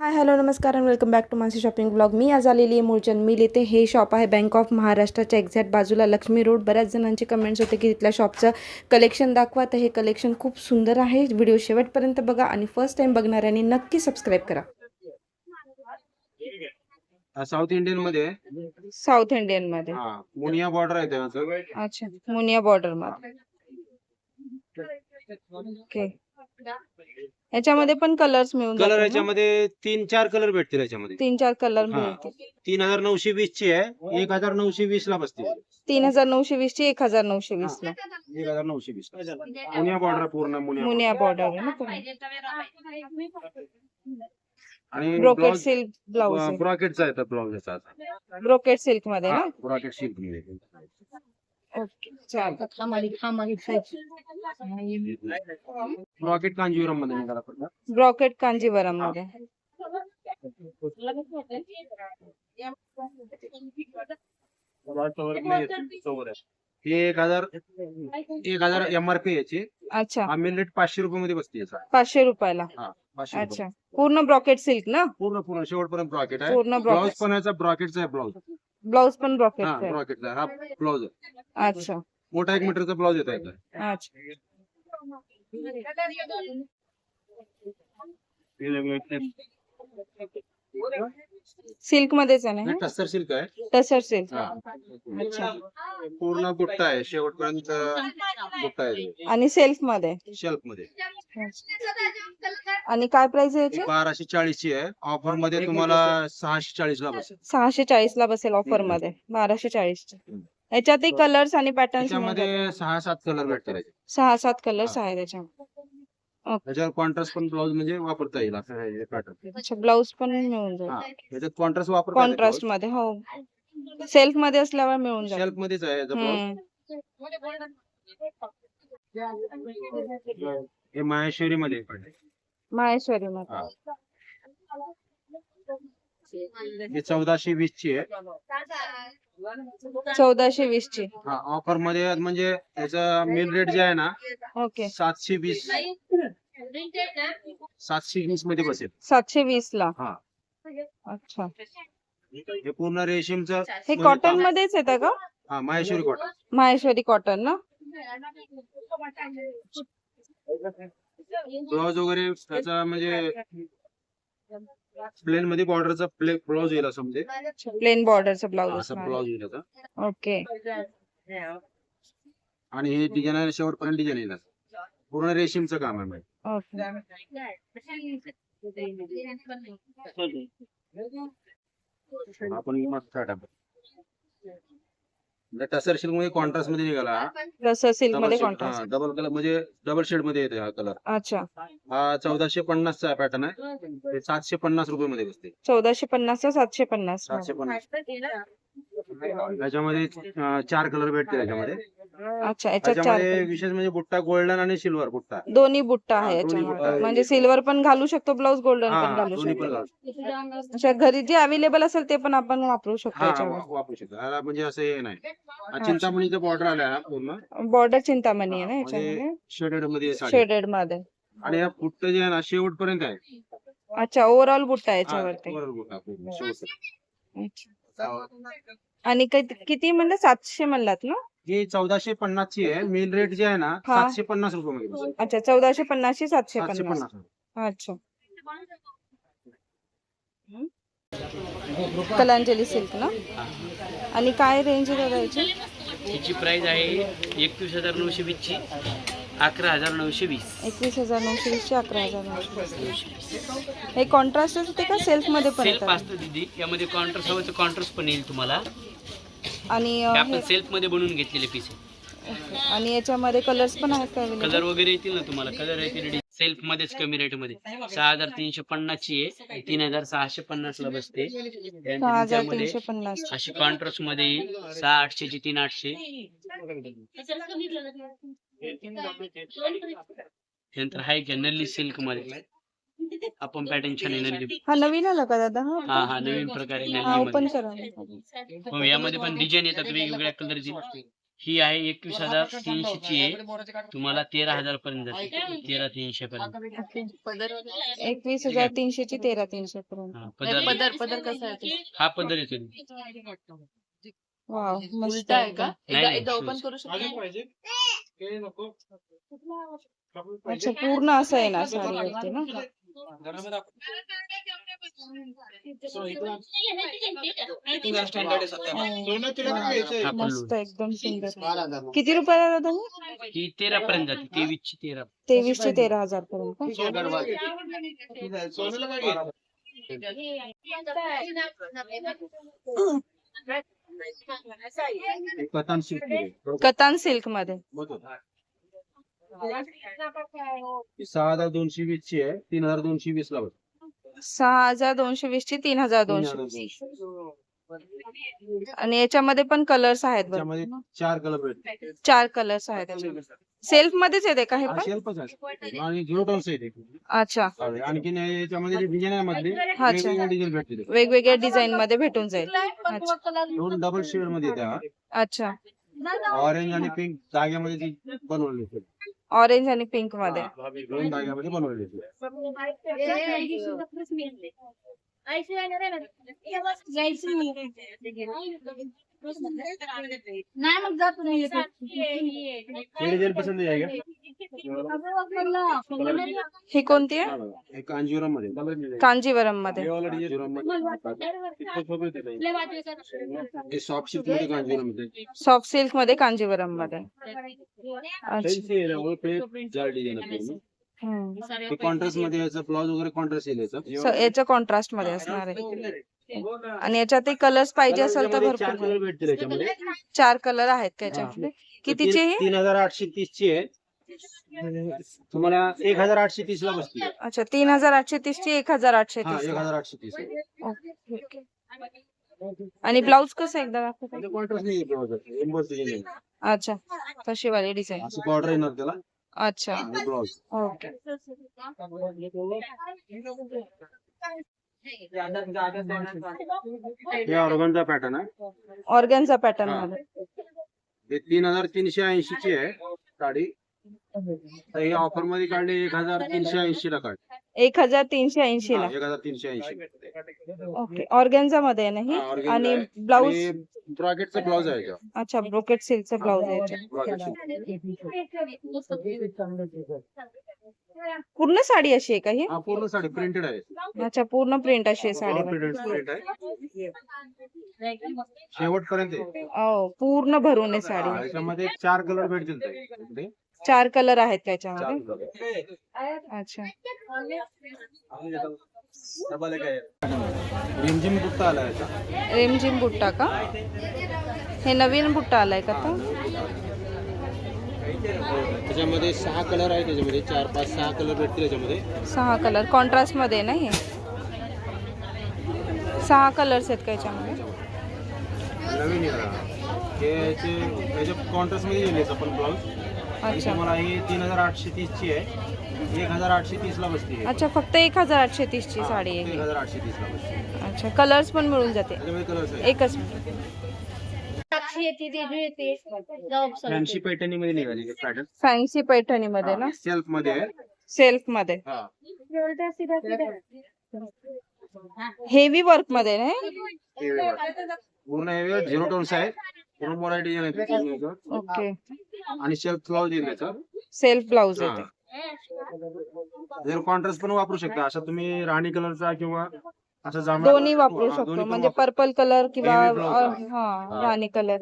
हाय hello नमस्कार and welcome back to Mansi shopping blog. मी आज आलेली आहे मूळचंद मिल येथे. हे शॉप आहे बँक ऑफ महाराष्ट्राच्या एक्झॅक्ट बाजूला लक्ष्मी रोड. बऱ्याच जणांचे कमेंट्स होते की तिथल्या शॉपचं कलेक्शन दाखवा, तर हे कलेक्शन खूप सुंदर आहे. व्हिडिओ शेवटपर्यंत बघा आणि फर्स्ट टाइम बघणाऱ्यांनी नक्की सबस्क्राईब करा. साऊथ इंडियन मध्ये साऊथ इंडियन मध्ये मुनिया बॉर्डर आहे त्याचं. अच्छा, मुनिया बॉर्डर मध्ये. ओके, याच्यामध्ये पण कलर्स मिळून कलर जातील ना? याच्यामध्ये 3-4 कलर भेटतील याच्यामध्ये. 3-4 कलर हा. मिळतील. 3920 ची आहे, 1920 ला बसते. 3920 ची 1920 ला. 1920 मुनिया बॉर्डर पूर्ण मुनिया बॉर्डर आहे ना पूर्ण. आणि ब्रोकेट सिल्क ब्लाउज आहे. ब्रॉकेटचा आहे ब्लाउज याचा. ब्रोकेट सिल्क मध्ये ना. ब्रॉकेट सिल्क मध्ये. ओके, चालेल. ब्रॉकेट कांजीवरम मध्ये निघाला पडला. ब्रॉकेट कांजीवरम मध्ये. हे 1000 MRP याची. अच्छा, मिल रेट 500 रुपये मध्ये बसते याचा. 500 रुपयाला. 500 रुपये. अच्छा, पूर्ण ब्रॉकेट सिल्क ना. पूर्ण शेवटपर्यंत ब्रॉकेट आहे. पूर्ण ब्लाउज ब्रॉकेट. पण याचा ब्रॉकेटचा आहे ब्लाउज. ब्लाउज पण ब्रॉकेट आहे. ब्रॉकेटचा हा ब्लाउज आहे. अच्छा मोठा 1 मीटरचा ब्लाउज येतो याचा. अच्छा. सिल्क मध्येच आहे ना. टस्सर सिल्क आहे. टसर सिल्क. हा. अच्छा, पूर्ण बुट्टा आहे शेवटपर्यंत बुट्टा आहे आणि सेल्फ मध्ये. शेल्फ मध्ये. आणि काय प्राइस आहे याची? 1240 ची आहे. ऑफर मध्ये तुम्हाला 640 ला बसेल. 640 ला बसेल ऑफर मध्ये. 1240 ची. याच्यातही कलर्स आणि पॅटर्न्स त्याच्यामध्ये 6-7 कलर भेटतात. 6-7 कलर्स आहेत त्याच्यामध्ये. त्याच्यावर कॉन्ट्रास्ट पण ब्लाउज म्हणजे वापरता येईल असं आहे पॅटर्न. अच्छा, ब्लाउज पण मिळून जाईल त्याच्यात कॉन्ट्रास्ट वापरता येईल. कॉन्ट्रास्ट मध्ये. हो, सेल्फ मध्ये असल्यावर मिळून जाईल. शेल्फ मध्येच आहे याचा ब्लाउज. हे माहेश्वरी मध्ये आहे. माहेश्वरी मध्ये. हे 1420 ची आहे. 1420 ची. ऑफर मध्ये म्हणजे याचा मेन रेट जे आहे ना ओके, 720 मध्ये बसेल. 720 ला. हा. अच्छा, हे पूर्ण रेशीमचं. हे कॉटन मध्येच येतं का? हा, माहेश्वरी कॉटन. माहेश्वरी कॉटन ना. ब्लाउज वगैरे त्याचा म्हणजे प्लेन मध्ये बॉर्डरचा ब्लाउज येईल असं म्हणजे. प्लेन बॉर्डरचा ब्लाउज असं ब्लाउज येईल याचा. ओके. आणि हे डिझाईन शेवटपर्यंत डिझाईन येईल असं. पूर्ण रेशीमचं काम आहे. ओके. आपण मस्त टसर सिल्क मध्ये कॉन्ट्रास्ट मध्ये निघाला. तसं सिल्क मध्ये कॉन्ट्रास्ट. डबल कलर म्हणजे डबल शेड मध्ये येते हा कलर. अच्छा, हा 1450 चा पॅटर्न आहे. ते 750 रुपये मध्ये बसते. 1450 चा 750. 750. याच्यामध्ये 4 कलर भेटते याच्यामध्ये. अच्छा, याच्यात 4 त्याच्यामध्ये विशेष म्हणजे बुट्टा गोल्डन आणि सिल्वर बुट्टा. दोन्ही बुट्टा आहे दोन्ही बुट्टा याच्यामध्ये. आहे. म्हणजे सिल्वर पण घालू शकतो ब्लाउज, गोल्डन हा, पण घालू दोन्ही पण शकतो. घालू. अच्छा, घरी जे अवेलेबल असेल ते पण आपण वापरू शकतो हा, याच्यावर. वापरू शकतो. याला म्हणजे असं हे नाही. चिंतामणीचं बॉर्डर आला हा पूर्ण. बॉर्डर चिंतामणी आहे ना म्हणजे याच्यामध्ये. शेडेड मध्ये साडी. शेडेड मध्ये. आणि या बुट्ट जे आहे ना शेवटपर्यंत आहे. अच्छा, ओव्हरऑल बुट्टा आहे हा, याच्यावरती. वर बुट्टा पूर्ण शेवटपर्यंत. अच्छा. आणि किती म्हणलं? 700 म्हणलात ना. ही 1450 ची आहे. मेन रेट जे आहे ना हा. 750 रुपये मध्ये बसेल. अच्छा, 1450 ची 750. 750. अच्छा. कलांजली सिल्क ना. आणि काय रेंज आहे दादा याची? हिची प्राइस आहे 21,920 ची 11,920. 21,920 ची 11,920. हे कॉन्ट्रास्ट होते का सेल्फ मध्ये पण सेल्फ येतात? असतं दीदी, यामध्ये कॉन्ट्रास्ट हवं तर कॉन्ट्रास्ट पण येईल तुम्हाला. आणि हे आपण सेल्फ मध्ये बनवून घेतलेले पीस आहे. ओके. आणि याच्यामध्ये कलर्स पण आहेत का available? कलर वगैरे येतील ना तुम्हाला. कलर आहे रेडी सेल्फ मध्येच कमी रेट मध्ये. 6,350 ची आहे. 3,650 ला बसते. त्यामध्ये 6,350. अशी कॉन्ट्रास्ट मध्ये येईल. 6,800 ची 3,800. नंतर हाय घ्या नल्ली सिल्क मध्ये. आपण पॅटर्न छान आहे नल्ली. हा नवीन आला का दादा? हा नवीन प्रकार आहे हा, नल्ली ओपन मध्ये. करा. यामध्ये पण डिझाईन येतात वेगवेगळ्या कलरची. ही आहे 21,300 आहे, तुम्हाला 13,000 पर्यंत जाते, 13,300 पर्यंत. 21,300 ची 13,300 पर्यंत. हा, पदर कसा आहे हा पदर येतो. वाव, मस्त उलटा आहे का? नाही, नाही, एकदा ओपन shoes. करू शकतो? अच्छा, पूर्ण असं आहे ना साडीवरती ना. हा पल्लू. मस्त, एकदम सुंदर. किती रुपयाला दादा हे? ही 13 पर्यंत जाते, 23ची 13. 23 चे 13,000 पर्यंत कथान सिल्क कतान सिल्क मध्ये. 6,220 ची आहे, 3,220 ला बसते. 6,220 ची 3,220. आणि याच्यामध्ये पण कलर्स आहेत बघ. त्याच्यामध्ये 4 कलर भेटते. 4 कलर्स आहेत याच्यामध्ये. सेल्फ मध्येच येते का हे पण? शेल्फच आहे आणि 0 टॉन्स आहे ते. अच्छा, आणखीन याच्यामध्ये जे डिझाईन आहे मधले अच्छा. वेगवेगळे डिझाईन भेटते. वेगवेगळ्या डिझाईन मध्ये भेटून जाईल. अच्छा, दोन डबल शेड मध्ये येते हा. अच्छा. ऑरेंज आणि पिंक धाग्यामध्ये ती बनवलेली आहे. ऑरेंज आणि पिंक मध्ये. दोन धाग्यामध्ये बनवलेली आहे. ये डिझाईन पसंद आहे का? ही कोणती आहे? हे कांजीवरम मध्ये. कांजीवरम मध्ये. हे वाला डिझाईन हे सॉफ्ट सिल्क मध्ये कांजीवरम मध्ये. सॉफ्ट सिल्क मध्ये कांजीवरम मध्ये. अच्छा. फॅन्सी आहे ना, पे जाड डिझाईन आहे. हम्म. ते कॉन्ट्रास्ट मध्ये याचं ब्लाउज वगैरे कॉन्ट्रास्ट येईल याचं. याच्या कॉन्ट्रास्ट मध्ये असणार आहे. आणि याच्यात कलर्स पाहिजे असेल तर कलरमध्ये 4 भरपूर कलर भेटतील याच्यामध्ये. 4 कलर आहेत का याच्यामध्ये? कितीचे हे? 3,830 ची आहे. तुम्हाला 1,830 ला बसते. अच्छा, 3,830 ची हा 1,830. 1,830 आहे. ओके. आणि ब्लाउज कसं एकदा दाखवता? म्हणजे कॉन्ट्रास्ट नाही येत एम्बॉस डिझाईन आहे. अच्छा, तशी वाली डिझाईन. असं बॉर्डर येणार त्याला अच्छा, आणि ब्लाउज. ओके. हे ऑर्गनचा पॅटर्न आहे. ऑर्गनचा पॅटर्न हा. मध्ये. हे 3,380 ची आहे साडी. तर हे ऑफर मध्ये काढले 1,380 ला काढले. 1,380 ला. 1,380. ओके. ऑर्गेन्झा मध्ये आहे ना हा, ही? organza आणि आहे. ब्लाउज? आणि ब्रॉकेटचा ब्लाउज आहे याच्यावर. अच्छा, ब्रोकेट सिल्कचा ब्लाउज आहे याच्यात. पूर्ण साडी अशी आहे का ही? हा पूर्ण साडी प्रिंटेड आहे. अच्छा, पूर्ण प्रिंट अशी आहे साडीवर. प्रिंट आहे शेवटपर्यंत आहे. पूर्ण भरून आहे हा, साडी. याच्यामध्ये 4 कलर भेटतील ताई. 4 कलर आहेत का 4 याच्यामध्ये? कलर. अच्छा. रिमझिम बुट्टा आला याचा. रेमझिम बुट्टा का? हे नवीन बुट्टा आलाय का तो? त्याच्यामध्ये 6 कलर आहे. त्याच्यामध्ये 4, 5, 6 कलर भेटतील याच्यामध्ये. 6 कलर कॉन्ट्रास्ट मध्ये आहे ना हे? 6 कलर्स आहेत का याच्यामध्ये? नवीन याच्या कॉन्ट्रास्ट मध्ये येईल आपण ब्लाउज. अच्छा, तुम्हाला ही 3,830 ची आहे. 1,830 ला बसते. अच्छा. फक्त 1,830 ची साडी आहे ही. 1,830 ला बसते. अच्छा, कलर्स पण मिळून जाते. त्याच्यामध्ये कलर्स आहे. एकच. फॅन्सी पैठणी मध्ये निघाली पॅटर्न. फॅन्सी पैठणी मध्ये ना? सेल्फ मध्ये आहे. सेल्फ मध्ये. हा. हेवी वर्क मध्ये ना हे? पूर्ण हे 0 टोन्स आहे. पूर्ण मोठा डिझाईन आहे. ओके. आणि सेल्फ ब्लाउज येईल त्याचा. सेल्फ ब्लाउज हा. येते. जर कॉन्ट्रास्ट पण वापरू शकता. असा तुम्ही राणी कलरचा किंवा असं जांभळा दोन्ही वापरू हा, शकतो. दोन्ही पण म्हणजे वापरू. पर्पल कलर किंवा Heavy blouse आहे. हा, राणी कलर.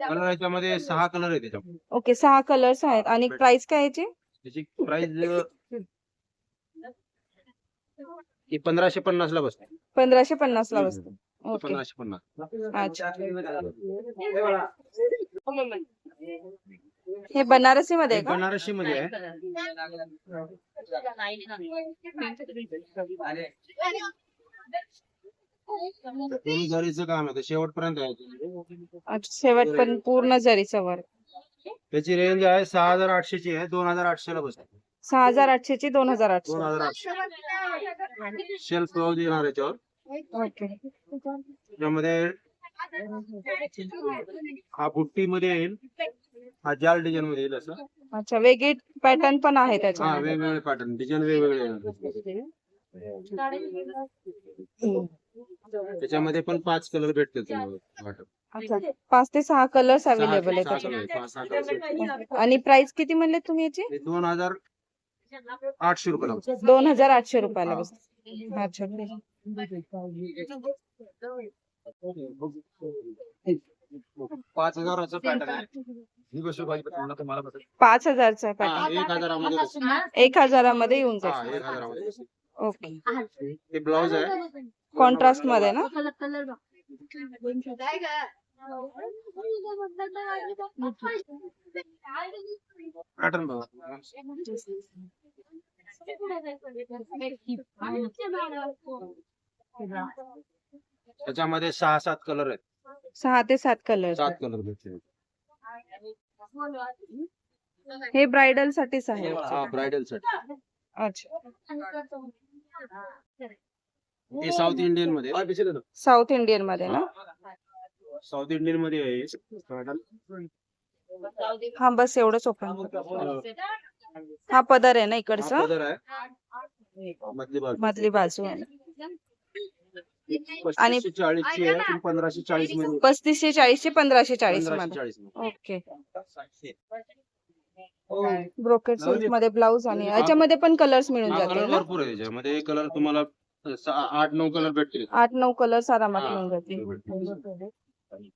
कलर याच्यामध्ये 6 कलर आहे त्याच्यामध्ये. ओके, 6 कलर्स आहेत. आणि प्राइस काय याची? त्याची प्राइस 1,550 ला बसते. 1,550 ला बसते. ओके. 1,550. अच्छा. हे बनारसी मध्ये आहे का? बनारसी मध्ये आहे. पूर्ण जरीचं काम आहे. ते शेवटपर्यंत आहे. अच्छा, शेवट पण पूर्ण जरीचं वर्क. त्याची रेंज आहे 6,800 ची आहे. 2,800 ला बसते. 6,800 ची 2,800. 2,800. शेल्फ ब्लाउज येणार याच्यावर. ओके. त्यामध्ये हा बुट्टी मध्ये येईल, हा जाल डिझाईन मध्ये येईल असं. अच्छा, वेगळी पॅटर्न पण आहे हा त्याच्यामध्ये. वेगवेगळे पॅटर्न डिझाईन वेगवेगळे येणार. त्याच्यामध्ये पण 5 कलर भेटतील तुम्हाला. अच्छा, 5 ते 6 कलर्स अवेलेबल आहेत सहा त्याच्यामध्ये. Colour, 5-6 colour. आणि प्राइस किती म्हणले तुम्ही याची? 2800 रुपये लागतात. 2800 रुपयाला बसते. अच्छा, 5000चा पॅटर्न आहे. ही गोष्ट पाहिजे तुम्हाला बसेल. 5000चा हा, पॅटर्न 1000 मध्ये बसेल. 1000 मध्ये येऊन हा, जाईल. 1000 मध्ये बसेल. ओके, हे ब्लाउज आहे. कॉन्ट्रास्ट मध्ये ना? पॅटर्न बघा. त्याच्यामध्ये 6-7 कलर आहेत. 6 ते 7 कलर्स. 7 कलर भेटतील. हे ब्राइडल साठीच आहे. हा, ब्रायडल साठी. अच्छा, हे साऊथ इंडियन मध्ये. साऊथ इंडियन मध्ये ना? साऊथ इंडियन मध्ये आहे पॅटर्न. हा, बस एवढंच ओपन. हा पदर आहे ना इकडचा? पदर आहे. मधली बाजू मधली बाजू आहे. आणि 3540 ची आहे, ती 1540 मध्ये. 3540 चे 1540 मध्ये. 1540 मध्ये. ओके, ब्रोकेड सिल्क मध्ये ब्लाउज. आणि याच्यामध्ये पण कलर्स मिळून हा, कलर जातील ना? भरपूर आहे याच्यामध्ये. कलर तुम्हाला 8-9 कलर भेटतील. 8-9 कलर्स आरामात हा. मिळून जातील.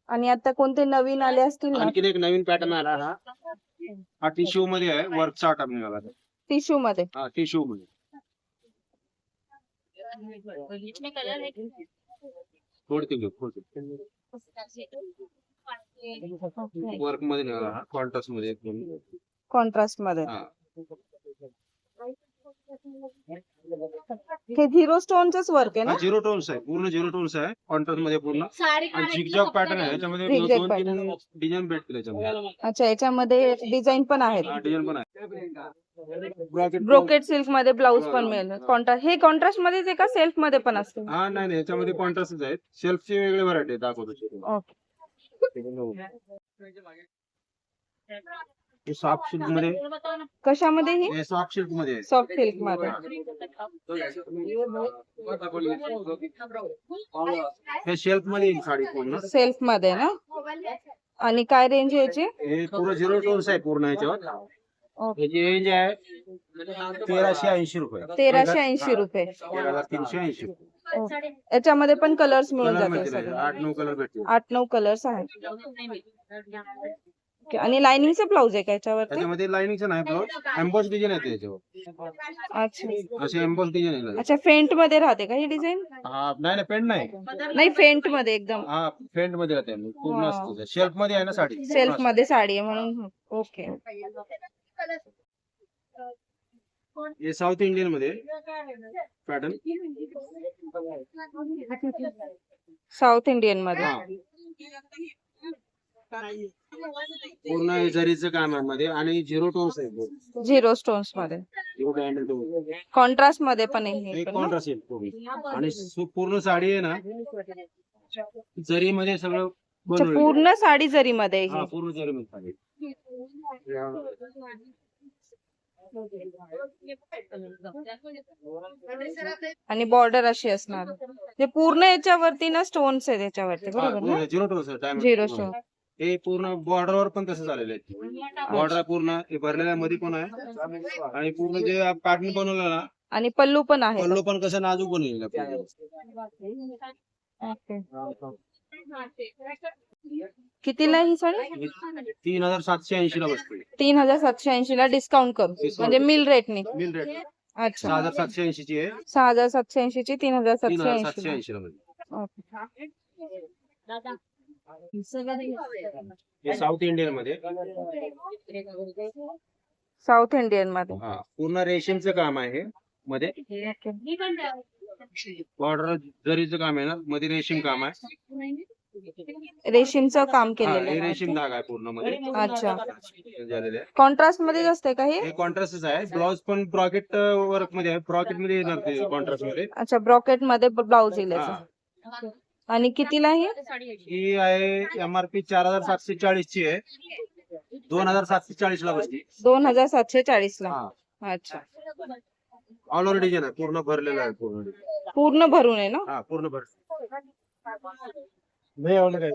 आणि आता कोणते नवीन आले असतील ना? आणखीन एक नवीन पॅटर्न आला हा टिश्यू मध्ये आहे. वर्कचा आयटम निघाला. टिश्यू मध्ये. हा, टिश्यू मध्ये. फोडते घेऊ, फोडते. वर्क मध्ये निघाला हा, कॉन्ट्रास्ट मध्ये एकदम. कॉन्ट्रास्ट मध्ये. हा, हे झिरो स्टोनच वर्क आहे ना? 0 टोन्स आहे, पूर्ण 0 टोन्स आहे. कॉन्ट्रास्ट मध्ये पूर्ण. आणि झिगझॅग पॅटर्न आहे याच्यामध्ये. Zigzag 2-3 डिझाईन भेटतील याच्यामध्ये. अच्छा, याच्यामध्ये डिझाईन पण आहेत. हा, डिझाईन पण आहे. ब्रोकेड सिल्क मध्ये ब्लाउज पण मिळेल. कॉन्ट्रास्ट, हे कॉन्ट्रास्ट मध्येच आहे का सेल्फ मध्ये पण असते? हा, नाही याच्यामध्ये कॉन्ट्रास्टच आहेत. शेल्फची वेगळे व्हरायटी दाखवतो. ओके, हे सॉफ्ट सिल्क मध्ये. कशामध्ये ही? हे सॉफ्ट सिल्क मध्ये आहे. सॉफ्ट सिल्क मध्ये. हे शेल्फ मध्ये येईल साडी पूर्ण. सेल्फ मध्ये ना? आणि काय रेंज याची? हे पूर्ण 0 टोन्स आहे पूर्ण याच्यावर. ओके, याची रेंज आहे 1380 रुपये. 1380 रुपये. 1380. ओके. याच्यामध्ये पण कलर्स मिळून कलर जातील भेटतील सगळे. 8-9 कलर भेटतील. 8-9 कलर्स आहेत. ओके. आणि लाइनिंगचं ब्लाउज आहे का याच्यावरती? त्याच्यामध्ये लाईनिंगचं नाही ब्लाउज, एम्बॉस डिझाईन येते याच्यावर. अच्छा, असे एम्बॉस डिझाईन आहे. अच्छा, फेंट मध्ये राहते का ही डिझाईन? हा, नाही पेंट नाही. नाही, फेंट मध्ये एकदम. हा, फेंट मध्ये राहते पूर्ण असते. शेल्फ मध्ये आहे ना साडी. सेल्फ मध्ये साडी आहे म्हणून. ओके, हे साऊथ इंडियन मध्ये पॅटर्न. साऊथ इंडियन मध्ये. हा, पूर्ण हे जरीचं काम आहे मध्ये. आणि 0 टोन्स आहे पूर्ण. झिरो स्टोन्स मध्ये. एवढं हँडल टोन. कॉन्ट्रास्ट मध्ये पण आहे हे एक पण ना? कॉन्ट्रास्ट येईल पूर्ण. आणि पूर्ण साडी आहे ना जरी मध्ये सगळं अच्छा, बनवलेलं आहे. पूर्ण साडी जरी मध्ये आहे हा, ही. पूर्ण जरी मध्ये साडी. आणि बॉर्डर अशी असणार. ते पूर्ण याच्यावरती ना स्टोन्स आहे त्याच्यावरती, बरोबर ना? 0 टोन्स आहे. diamond. Zero stone. हे पूर्ण बॉर्डर वर पण तसं झालेलं आहे. बॉर्डर पूर्ण हे भरलेल्या मध्ये पण आहे. आणि पूर्ण जे पॅटर्न बनवलं ना, आणि पल्लू पण आहे. पल्लू पण कसं नाजूक बनवलेलं आहे. ओके. कितीला आहे ही साडी? 3780 ला बसते. 3780 ला डिस्काउंट करून, म्हणजे मिल रेटने. Mill rate. अच्छा, 6780 ची आहे. 6780 ची 3780. 3780 ला मध्ये. ओके. हे साऊथ इंडियन मध्ये. साऊथ इंडियन मध्ये. हा, पूर्ण रेशीमचं काम आहे मध्ये. बॉर्डर जरीचं काम आहे ना, मध्ये रेशीम काम आहे. रेशीमचं काम हा, केलेलं हे आहे. रेशीम धागा आहे पूर्ण मध्ये अच्छा, झालेलं आहे. कॉन्ट्रास्ट मध्येच असते का हे? हे कॉन्ट्रास्टच आहे. ब्लाउज पण ब्रॉकेट वर्क मध्ये आहे. ब्रॉकेट मध्ये येणार ते कॉन्ट्रास्ट मध्ये. अच्छा, ब्रॉकेट मध्ये ब्लाउज येईल हा. याचं. आणि कितीला आहे ही आहे MRP 4740 ची आहे, 2740 ला बसते. 2740 ला. हा, अच्छा, ऑल ओव्हर डिझाईन आहे, पूर्ण भरलेला आहे पूर्ण. पूर्ण भरून आहे ना. हा, पूर्ण भर. नाही आवडलं काय?